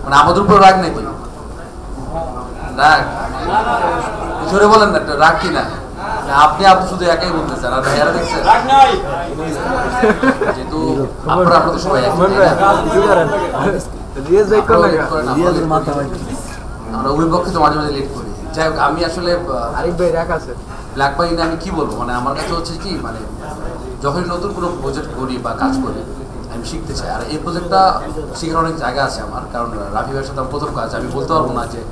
মানে আমাদের উপর রাগ নাকি? রাগ জোরে বলেন না, রাগ কি না? আপনি শুধু একাই বলতেছেন আর ভাইয়ারা দেখছেন যেহেতু আপনারা আপনাদের সবাই আমরা অভিপক্ষে তো মাঝে মাঝে লেট করি। যাই হোক, আমি আসলে ব্ল্যাক পাইনে আমি কি বলবো, মানে আমার কাছে হচ্ছে কি, মানে যখন নতুন কোনো প্রজেক্ট করি বা কাজ করি আমি শিখতে চাই। আর এই প্রজেক্টটা শেখার অনেক জায়গা আছে আমার, কারণ রাফি ভাইয়ের সাথে আমার প্রথম কাজ। আমি বলতে পারবো না যে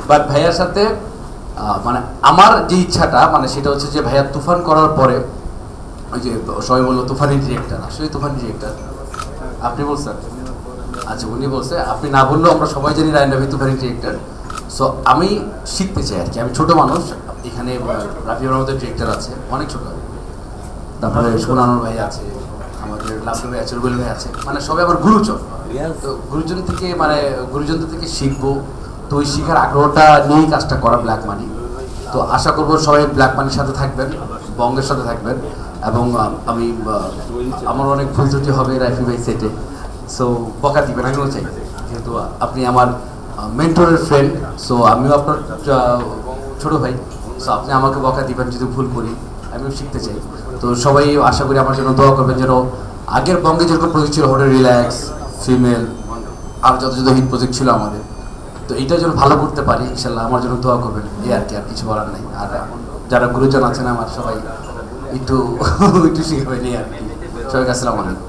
বাট ভাইয়ার সাথে মানে আমার যে ইচ্ছাটা, মানে সেটা হচ্ছে যে ভাইয়া তুফান করার পরে ওই যে সবাই বললো তুফানি ডিরেক্টর, আসলে তুফানি ডিরেক্টর আপনি বলছেন? আচ্ছা, উনি বলছে, আপনি না বললেও আমরা সবাই জানি রায়ন রাফি তুফানি ডিরেক্টর। সো আমি শিখতে চাই আর কি। আমি ছোট মানুষ, এখানে রাফির মধ্যে ডিরেক্টর আছে অনেক ছোট, তারপরে সোনানুর ভাই আছে, আমাদের লাভলু ভাই আছে, রুবেল ভাই আছে, মানে সবাই আমার গুরুজন। তো গুরুজনদের থেকে শিখবো। তো ওই শিখার আগ্রহটা নিয়েই কাজটা করা ব্ল্যাক মানি। তো আশা করবো সবাই ব্ল্যাক মানির সাথে থাকবেন, বঙ্গের সাথে থাকবেন। এবং আমি আমার অনেক ভুল ত্রুটি হবে রাফি ভাই সেটে, সো বকা দিবেন, আমিও চাই, যেহেতু আপনি আমার মেন্টরের ফ্রেন্ড। সো আমিও আপনার ছোট ভাই, সো আপনি আমাকে বকা দিবেন যদি ভুল করি, আমিও শিখতে চাই। তো সবাই আশা করি আমার জন্য দোয়া করবেন, যেন আগের বঙ্গে যেরকম প্রজেক্ট ছিল হোটেল রিল্যাক্স, ফিমেল, আর যত যত হিট প্রজেক্ট ছিল আমাদের, তো এইটা যেন ভালো করতে পারি ইনশাল্লাহ। আমার জন্য দোয়া করবেন, এই আর কি, আর কিছু বলার নেই। আর যারা গুরুজন আছেন আমার, সবাই একটু একটু শিখাবেন, এই আর কি। সবাইকে আসসালামু আলাইকুম।